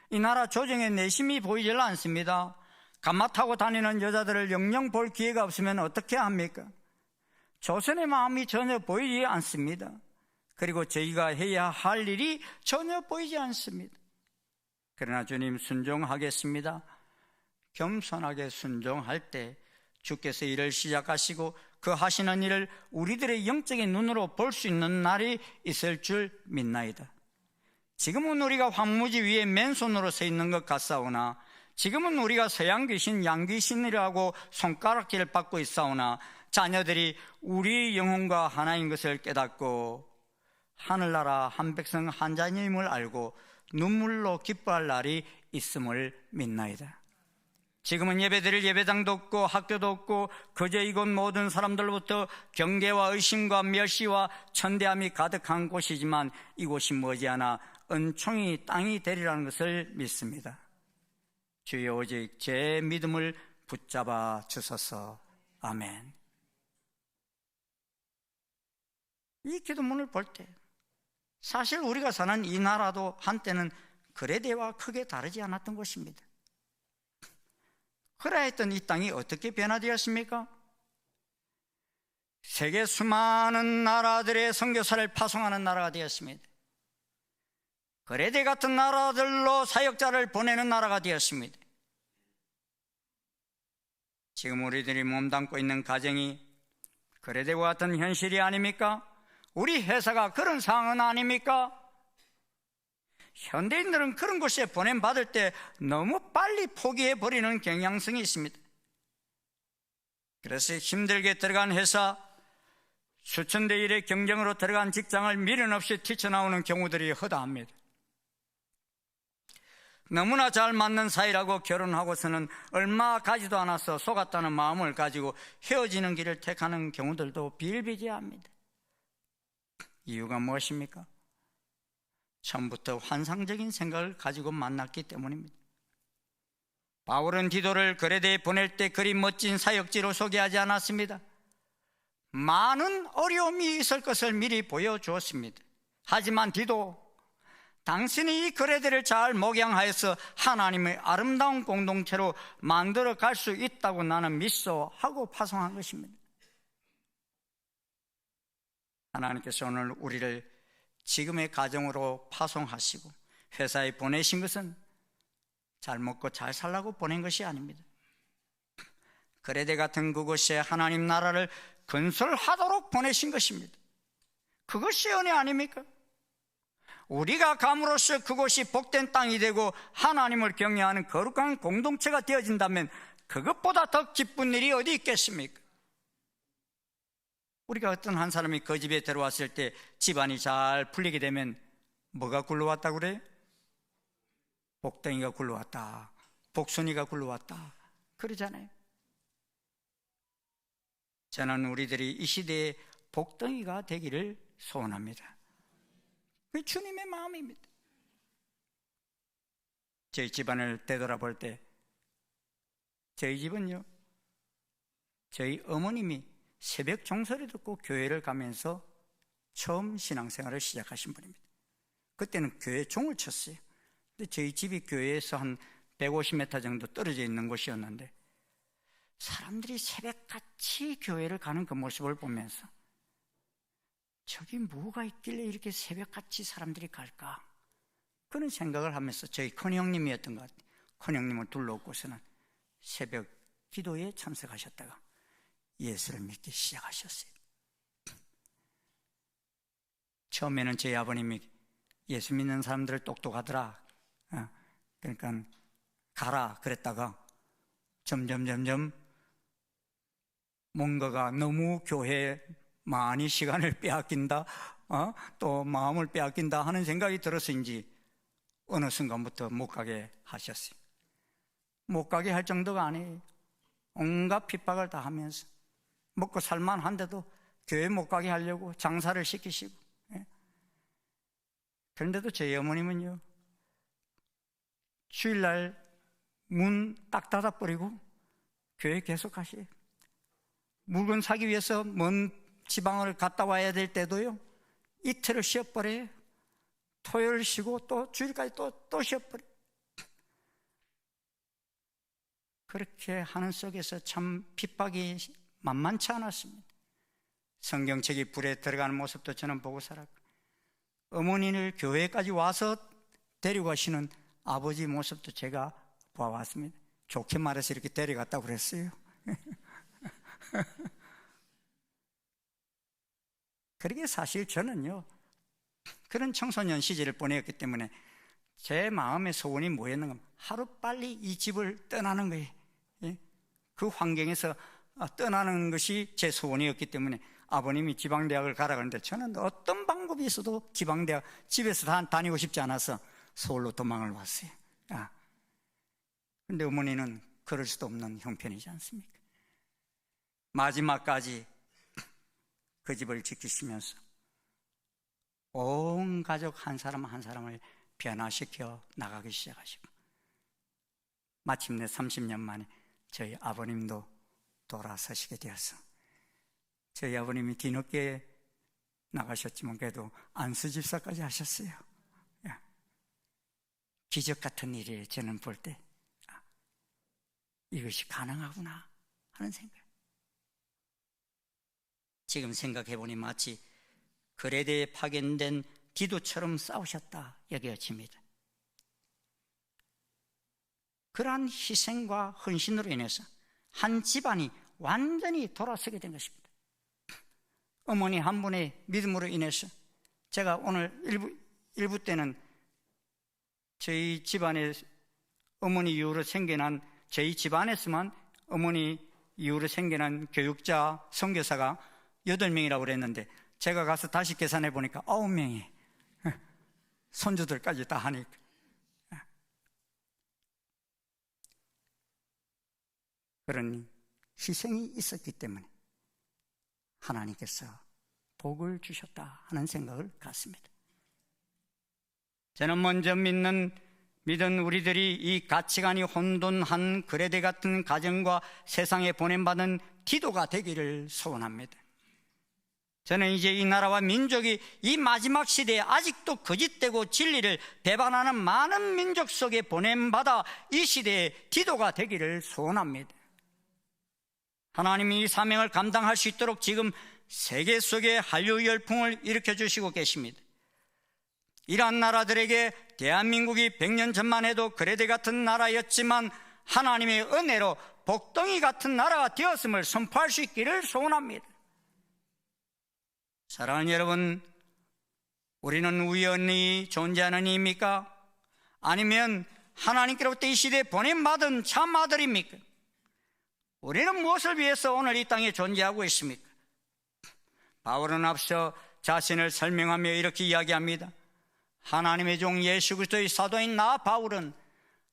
이 나라 조정의 내심이 보이질 않습니다. 감마 타고 다니는 여자들을 영영 볼 기회가 없으면 어떻게 합니까? 조선의 마음이 전혀 보이지 않습니다. 그리고 저희가 해야 할 일이 전혀 보이지 않습니다. 그러나 주님 순종하겠습니다. 겸손하게 순종할 때 주께서 일을 시작하시고 그 하시는 일을 우리들의 영적인 눈으로 볼 수 있는 날이 있을 줄 믿나이다. 지금은 우리가 황무지 위에 맨손으로 서 있는 것 같사오나, 지금은 우리가 서양 귀신, 양 귀신이라고 손가락질을 받고 있사오나, 자녀들이 우리 영혼과 하나인 것을 깨닫고 하늘나라 한 백성 한 자녀임을 알고 눈물로 기뻐할 날이 있음을 믿나이다. 지금은 예배드릴 예배당도 없고 학교도 없고 그저 이곳 모든 사람들로부터 경계와 의심과 멸시와 천대함이 가득한 곳이지만 이곳이 머지않아 은총이 땅이 되리라는 것을 믿습니다. 주여 오직 제 믿음을 붙잡아 주소서. 아멘. 이 기도문을 볼 때 사실 우리가 사는 이 나라도 한때는 그레데와 크게 다르지 않았던 것입니다. 그러했던 이 땅이 어떻게 변화되었습니까? 세계 수많은 나라들의 선교사를 파송하는 나라가 되었습니다. 그레데 같은 나라들로 사역자를 보내는 나라가 되었습니다. 지금 우리들이 몸담고 있는 가정이 그레데와 같은 현실이 아닙니까? 우리 회사가 그런 상황은 아닙니까? 현대인들은 그런 곳에 보냄받을 때 너무 빨리 포기해버리는 경향성이 있습니다. 그래서 힘들게 들어간 회사, 수천 대 1의 경쟁으로 들어간 직장을 미련 없이 뛰쳐나오는 경우들이 허다합니다. 너무나 잘 맞는 사이라고 결혼하고서는 얼마 가지도 않아서 속았다는 마음을 가지고 헤어지는 길을 택하는 경우들도 비일비재합니다. 이유가 무엇입니까? 처음부터 환상적인 생각을 가지고 만났기 때문입니다. 바울은 디도를 그레데에 보낼 때 그리 멋진 사역지로 소개하지 않았습니다. 많은 어려움이 있을 것을 미리 보여주었습니다. 하지만 디도, 당신이 이 그레데를 잘 목양하여서 하나님의 아름다운 공동체로 만들어 갈 수 있다고 나는 믿소 하고 파송한 것입니다. 하나님께서 오늘 우리를 지금의 가정으로 파송하시고 회사에 보내신 것은 잘 먹고 잘 살라고 보낸 것이 아닙니다. 그레데 같은 그곳에 하나님 나라를 건설하도록 보내신 것입니다. 그것이 은혜 아닙니까? 우리가 감으로써 그곳이 복된 땅이 되고 하나님을 경외하는 거룩한 공동체가 되어진다면 그것보다 더 기쁜 일이 어디 있겠습니까? 우리가 어떤 한 사람이 그 집에 들어왔을 때 집안이 잘 풀리게 되면 뭐가 굴러왔다고 그래요? 복덩이가 굴러왔다, 복순이가 굴러왔다 그러잖아요. 저는 우리들이 이 시대에 복덩이가 되기를 소원합니다. 그 주님의 마음입니다. 저희 집안을 되돌아볼 때 저희 집은요, 저희 어머님이 새벽 종소리 듣고 교회를 가면서 처음 신앙생활을 시작하신 분입니다. 그때는 교회 종을 쳤어요. 근데 저희 집이 교회에서 한 150m 정도 떨어져 있는 곳이었는데 사람들이 새벽같이 교회를 가는 그 모습을 보면서 저기 뭐가 있길래 이렇게 새벽같이 사람들이 갈까? 그런 생각을 하면서 저희 큰형님이었던 것 같아요. 큰형님을 둘러오고서는 새벽 기도에 참석하셨다가 예수를 믿기 시작하셨어요. 처음에는 저희 아버님이 예수 믿는 사람들을 똑똑하더라, 그러니까 가라 그랬다가 점점 뭔가가 너무 교회에 많이 시간을 빼앗긴다, 또 마음을 빼앗긴다 하는 생각이 들어서인지 어느 순간부터 못 가게 하셨어요. 못 가게 할 정도가 아니에요. 온갖 핍박을 다 하면서 먹고 살만한데도 교회 못 가게 하려고 장사를 시키시고, 그런데도 저희 어머님은요, 주일날 문 딱 닫아버리고 교회 계속 가시에요. 물건 사기 위해서 먼 지방을 갔다 와야 될 때도요, 이틀을 쉬어버려요. 토요일 쉬고 또 주일까지 또 쉬어버려요. 그렇게 하는 속에서 참 핍박이 만만치 않았습니다. 성경책이 불에 들어가는 모습도 저는 보고 살았고, 어머니를 교회까지 와서 데리고 가시는 아버지 모습도 제가 보아왔습니다. 좋게 말해서 이렇게 데려갔다고 그랬어요. 그러게 사실 저는요, 그런 청소년 시절을 보냈기 때문에 제 마음의 소원이 뭐였는가 하면 하루빨리 이 집을 떠나는 거예요. 그 환경에서 떠나는 것이 제 소원이었기 때문에 아버님이 지방대학을 가라 그러는데 저는 어떤 방법이 있어도 지방대학 집에서 다니고 싶지 않아서 서울로 도망을 왔어요. 근데 어머니는 그럴 수도 없는 형편이지 않습니까? 마지막까지 그 집을 지키시면서 온 가족 한 사람 한 사람을 변화시켜 나가기 시작하시고, 마침내 30년 만에 저희 아버님도 돌아서시게 되어서 저희 아버님이 뒤늦게 나가셨지만 그래도 안수 집사까지 하셨어요. 기적 같은 일이에요. 저는 볼 때 이것이 가능하구나 하는 생각. 지금 생각해보니 마치 그레데에 파견된 디도처럼 싸우셨다 여겨집니다. 그러한 희생과 헌신으로 인해서 한 집안이 완전히 돌아서게 된 것입니다. 어머니 한 분의 믿음으로 인해서 제가 오늘 일부 때는 저희 집안에 어머니 이후로 생겨난, 저희 집안에서만 어머니 이후로 생겨난 교육자 선교사가 8명이라고 그랬는데 제가 가서 다시 계산해 보니까 9명이 손주들까지 다 하니까. 그런 희생이 있었기 때문에 하나님께서 복을 주셨다 하는 생각을 갖습니다. 저는 먼저 믿은 우리들이 이 가치관이 혼돈한 그레데 같은 가정과 세상에 보냄받은 디도가 되기를 소원합니다. 저는 이제 이 나라와 민족이 이 마지막 시대에 아직도 거짓되고 진리를 배반하는 많은 민족 속에 보냄받아 이 시대의 디도가 되기를 소원합니다. 하나님이 이 사명을 감당할 수 있도록 지금 세계 속에 한류 열풍을 일으켜 주시고 계십니다. 이러한 나라들에게 대한민국이 100년 전만 해도 거레대 같은 나라였지만 하나님의 은혜로 복덩이 같은 나라가 되었음을 선포할 수 있기를 소원합니다. 사랑하는 여러분, 우리는 우연히 존재하는 이입니까? 아니면 하나님께로부터 이 시대에 보냄받은 참 아들입니까? 우리는 무엇을 위해서 오늘 이 땅에 존재하고 있습니까? 바울은 앞서 자신을 설명하며 이렇게 이야기합니다. 하나님의 종 예수 그리스도의 사도인 나 바울은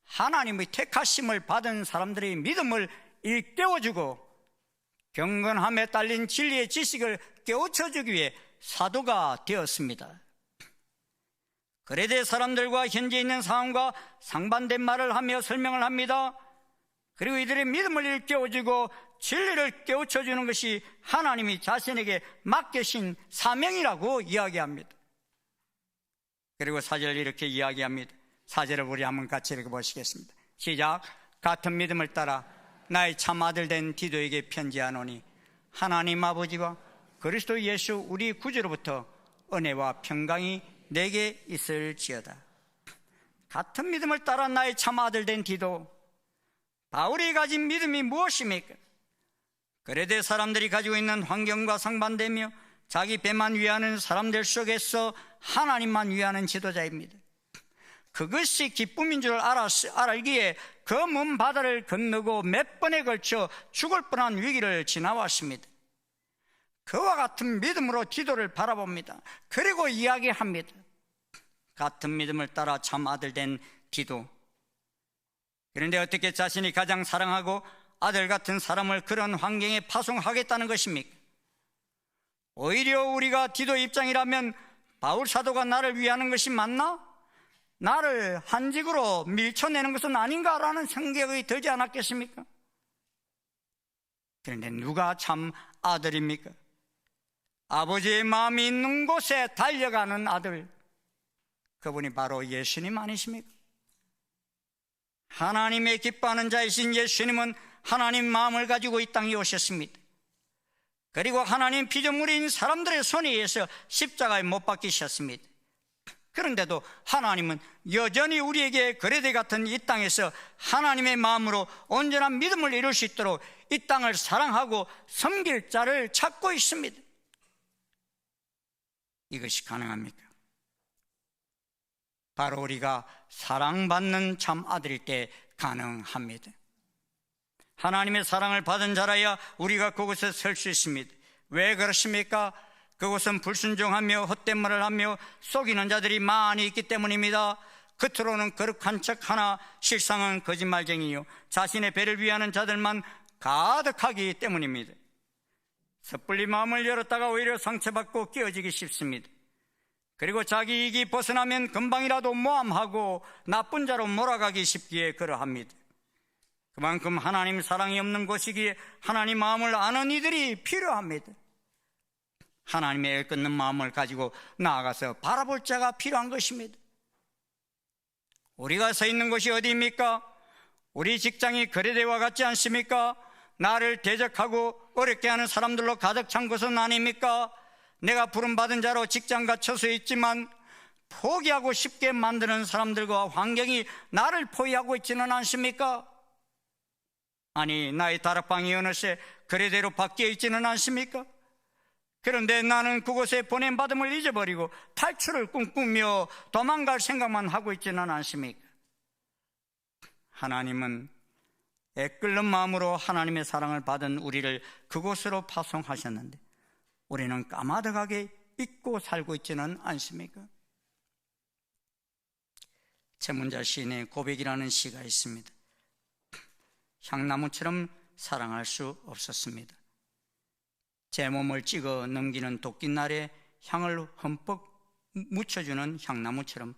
하나님의 택하심을 받은 사람들의 믿음을 일깨워주고 경건함에 딸린 진리의 지식을 깨우쳐주기 위해 사도가 되었습니다. 거레대 사람들과 현재 있는 상황과 상반된 말을 하며 설명을 합니다. 그리고 이들의 믿음을 일깨워주고 진리를 깨우쳐주는 것이 하나님이 자신에게 맡기신 사명이라고 이야기합니다. 그리고 4절을 이렇게 이야기합니다. 4절을 우리 한번 같이 읽어보시겠습니다. 시작. 같은 믿음을 따라 나의 참 아들 된 디도에게 편지하노니 하나님 아버지와 그리스도 예수 우리 구주로부터 은혜와 평강이 내게 있을지어다. 같은 믿음을 따라 나의 참 아들 된 디도, 바울이 가진 믿음이 무엇입니까? 거레대 사람들이 가지고 있는 환경과 상반되며 자기 배만 위하는 사람들 속에서 하나님만 위하는 지도자입니다. 그것이 기쁨인 줄 알기에 그 먼 바다를 건너고 몇 번에 걸쳐 죽을 뻔한 위기를 지나왔습니다. 그와 같은 믿음으로 디도를 바라봅니다. 그리고 이야기합니다. 같은 믿음을 따라 참 아들 된 디도. 그런데 어떻게 자신이 가장 사랑하고 아들 같은 사람을 그런 환경에 파송하겠다는 것입니까? 오히려 우리가 디도 입장이라면 바울 사도가 나를 위하는 것이 맞나? 나를 한직으로 밀쳐내는 것은 아닌가라는 생각이 들지 않았겠습니까? 그런데 누가 참 아들입니까? 아버지의 마음이 있는 곳에 달려가는 아들, 그분이 바로 예수님 아니십니까? 하나님의 기뻐하는 자이신 예수님은 하나님 마음을 가지고 이 땅에 오셨습니다. 그리고 하나님 피조물인 사람들의 손에 의해서 십자가에 못 박히셨습니다. 그런데도 하나님은 여전히 우리에게 거레대 같은 이 땅에서 하나님의 마음으로 온전한 믿음을 이룰 수 있도록 이 땅을 사랑하고 섬길 자를 찾고 있습니다. 이것이 가능합니까? 바로 우리가 사랑받는 참 아들일 때 가능합니다. 하나님의 사랑을 받은 자라야 우리가 그곳에 설 수 있습니다. 왜 그렇습니까? 그곳은 불순종하며 헛된 말을 하며 속이는 자들이 많이 있기 때문입니다. 겉으로는 거룩한 척하나 실상은 거짓말쟁이요 자신의 배를 위하는 자들만 가득하기 때문입니다. 섣불리 마음을 열었다가 오히려 상처받고 깨어지기 쉽습니다. 그리고 자기 이익이 벗어나면 금방이라도 모함하고 나쁜 자로 몰아가기 쉽기에 그러합니다. 그만큼 하나님 사랑이 없는 곳이기에 하나님 마음을 아는 이들이 필요합니다. 하나님의 애 끊는 마음을 가지고 나아가서 바라볼 자가 필요한 것입니다. 우리가 서 있는 곳이 어디입니까? 우리 직장이 거레대와 같지 않습니까? 나를 대적하고 어렵게 하는 사람들로 가득 찬 것은 아닙니까? 내가 부름받은 자로 직장 갇혀서 있지만 포기하고 쉽게 만드는 사람들과 환경이 나를 포위하고 있지는 않습니까? 아니, 나의 다락방이 어느새 거레대로 바뀌어 있지는 않습니까? 그런데 나는 그곳에 보냄받음을 잊어버리고 탈출을 꿈꾸며 도망갈 생각만 하고 있지는 않습니까? 하나님은 애끓는 마음으로 하나님의 사랑을 받은 우리를 그곳으로 파송하셨는데 우리는 까마득하게 잊고 살고 있지는 않습니까? 최문자 시인의 고백이라는 시가 있습니다. 향나무처럼 사랑할 수 없었습니다. 제 몸을 찍어 넘기는 도끼날에 향을 흠뻑 묻혀주는 향나무처럼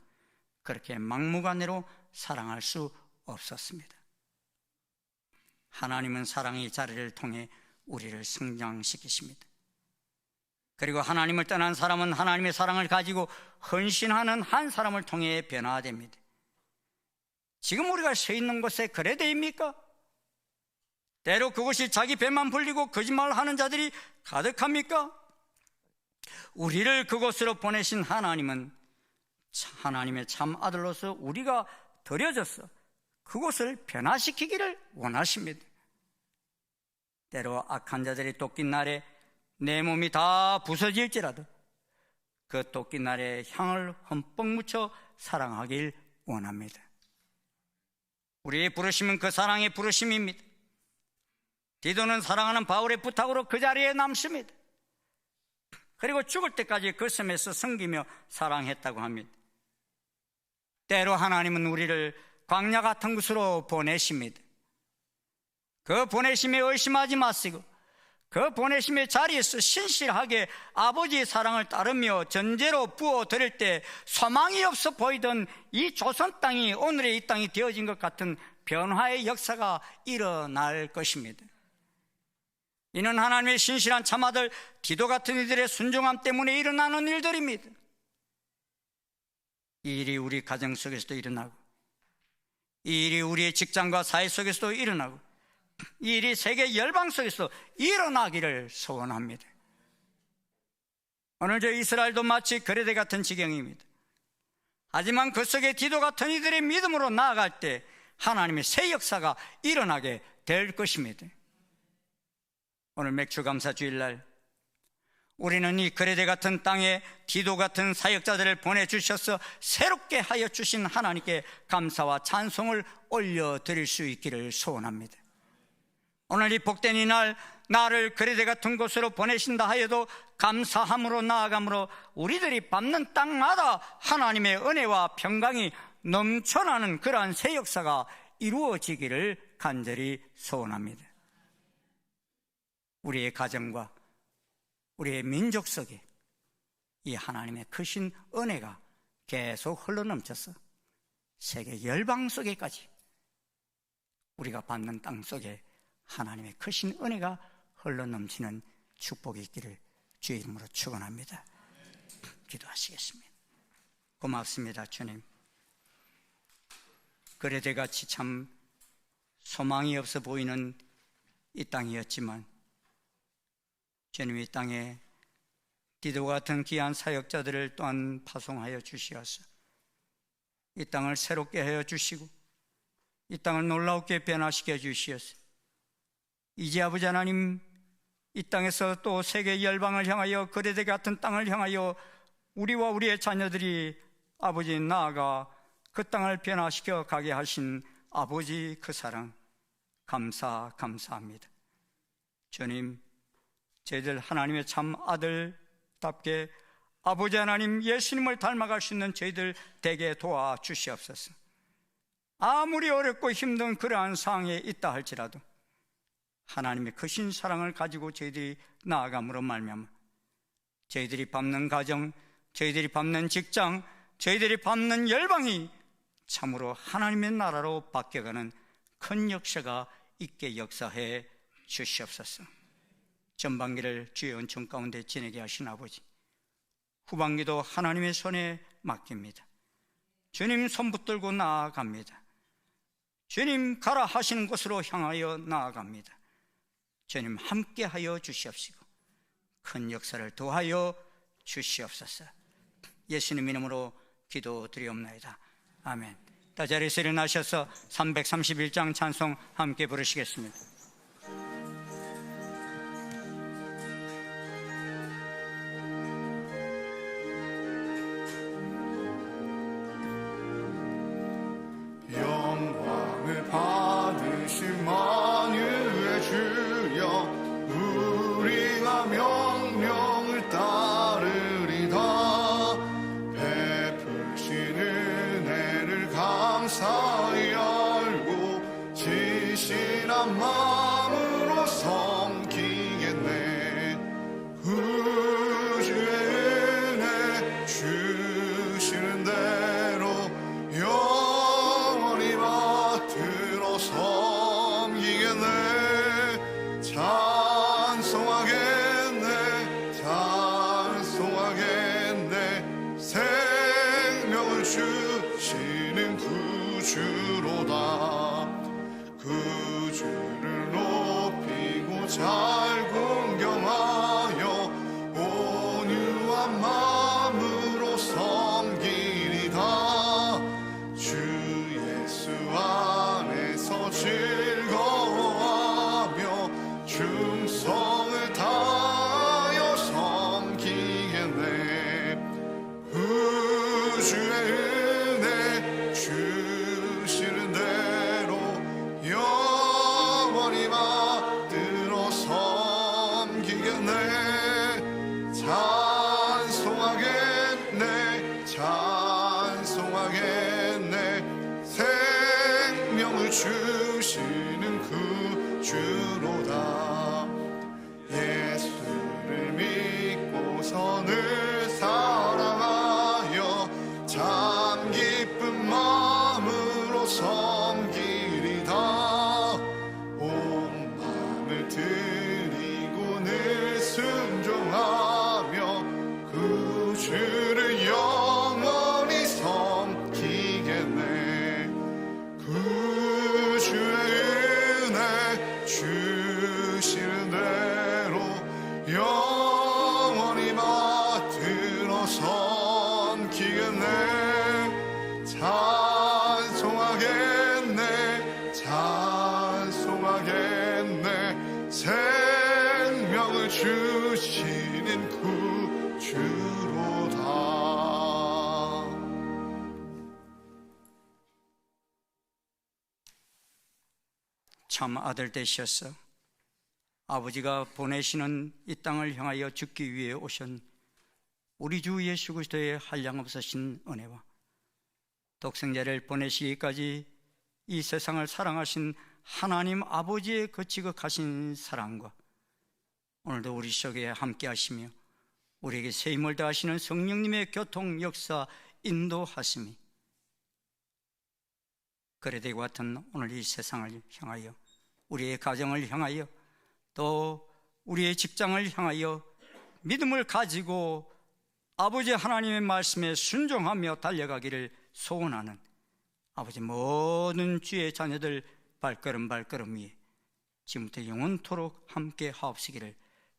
그렇게 막무가내로 사랑할 수 없었습니다. 하나님은 사랑의 자리를 통해 우리를 성장시키십니다. 그리고 하나님을 떠난 사람은 하나님의 사랑을 가지고 헌신하는 한 사람을 통해 변화됩니다. 지금 우리가 서 있는 곳에 거레대입니까? 때로 그곳이 자기 배만 불리고 거짓말을 하는 자들이 가득합니까? 우리를 그곳으로 보내신 하나님은 하나님의 참 아들로서 우리가 드려져서 그곳을 변화시키기를 원하십니다. 때로 악한 자들이 쫓긴 날에 내 몸이 다 부서질지라도 그 쫓긴 날에 향을 흠뻑 묻혀 사랑하길 원합니다. 우리의 부르심은 그 사랑의 부르심입니다. 디도는 사랑하는 바울의 부탁으로 그 자리에 남습니다. 그리고 죽을 때까지 그 섬에서 섬기며 사랑했다고 합니다. 때로 하나님은 우리를 광야 같은 곳으로 보내십니다. 그 보내심에 의심하지 마시고 그 보내심의 자리에서 신실하게 아버지의 사랑을 따르며 전제로 부어드릴 때 소망이 없어 보이던 이 조선 땅이 오늘의 이 땅이 되어진 것 같은 변화의 역사가 일어날 것입니다. 이는 하나님의 신실한 참아들 디도 같은 이들의 순종함 때문에 일어나는 일들입니다. 이 일이 우리 가정 속에서도 일어나고 이 일이 우리의 직장과 사회 속에서도 일어나고 이 일이 세계 열방 속에서 일어나기를 소원합니다. 오늘 저 이스라엘도 마치 거레대 같은 지경입니다. 하지만 그 속에 디도 같은 이들의 믿음으로 나아갈 때 하나님의 새 역사가 일어나게 될 것입니다. 오늘 맥주감사 주일날 우리는 이 거레대 같은 땅에 디도 같은 사역자들을 보내주셔서 새롭게 하여 주신 하나님께 감사와 찬송을 올려드릴 수 있기를 소원합니다. 오늘 이 복된 이날 나를 거레대 같은 곳으로 보내신다 하여도 감사함으로 나아감으로 우리들이 밟는 땅마다 하나님의 은혜와 평강이 넘쳐나는 그러한 새 역사가 이루어지기를 간절히 소원합니다. 우리의 가정과 우리의 민족 속에 이 하나님의 크신 은혜가 계속 흘러넘쳐서 세계 열방 속에까지 우리가 받는 땅 속에 하나님의 크신 은혜가 흘러넘치는 축복이 있기를 주의 이름으로 축원합니다. 기도하시겠습니다. 고맙습니다, 주님. 거레대같이 참 소망이 없어 보이는 이 땅이었지만 주님, 이 땅에 디도 같은 귀한 사역자들을 또한 파송하여 주시어서 이 땅을 새롭게 하여 주시고 이 땅을 놀랍게 변화시켜 주시어서 이제 아버지 하나님, 이 땅에서 또 세계 열방을 향하여 거레대 같은 땅을 향하여 우리와 우리의 자녀들이 아버지 나아가 그 땅을 변화시켜 가게 하신 아버지 그 사랑 감사합니다. 주님, 저희들 하나님의 참 아들답게 아버지 하나님 예수님을 닮아갈 수 있는 저희들 되게 도와주시옵소서. 아무리 어렵고 힘든 그러한 상황에 있다 할지라도 하나님의 크신 사랑을 가지고 저희들이 나아감으로 말미암아 저희들이 밟는 가정, 저희들이 밟는 직장, 저희들이 밟는 열방이 참으로 하나님의 나라로 바뀌어가는 큰 역사가 있게 역사해 주시옵소서. 전반기를 주의 은총 가운데 지내게 하신 아버지, 후반기도 하나님의 손에 맡깁니다. 주님 손 붙들고 나아갑니다. 주님 가라 하시는 곳으로 향하여 나아갑니다. 주님 함께 하여 주시옵시고 큰 역사를 더하여 주시옵소서. 예수님 이름으로 기도드리옵나이다. 아멘. 다 자리에서 일어나셔서 331장 찬송 함께 부르시겠습니다. 영광을 받으신 만유의 주여, 우리가 명령을 따르리다. 베푸신 은혜를 감사히 알고 진실한 마음 주로다. 예수를 믿고서 늘 사랑하여 참 기쁜 마음으로 섬기리다. 온 마음을 드리고 늘 순종하며 그 주를 영원히 섬기겠네. 그 주의 은혜 주시는 대로 영원히 맡들어 섬기겠네. 찬송하겠네, 찬송하겠네. 생명을 주시는 구주로다. 참 아들 되셨어. 아버지가 보내시는 이 땅을 향하여 죽기 위해 오신 우리 주 예수 그리스도의 한량없으신 은혜와 독생자를 보내시기까지 이 세상을 사랑하신 하나님 아버지의 그 지극하신 사랑과 오늘도 우리 속에 함께 하시며 우리에게 새 힘을 더하시는 성령님의 교통 역사 인도하심이 그래되고 같은 오늘 이 세상을 향하여, 우리의 가정을 향하여, 또 우리의 직장을 향하여 믿음을 가지고 아버지 하나님의 말씀에 순종하며 달려가기를 소원하는 아버지 모든 주의 자녀들 발걸음 발걸음 위에 지금부터 영원토록 함께 하옵시기를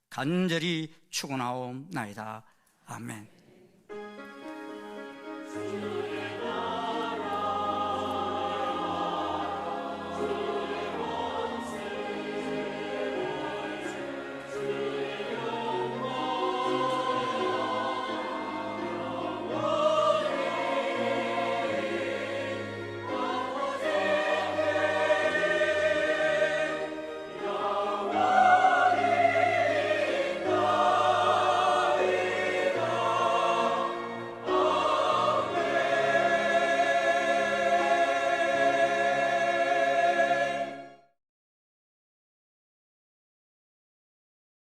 간절히 축원하옵나이다. 아멘.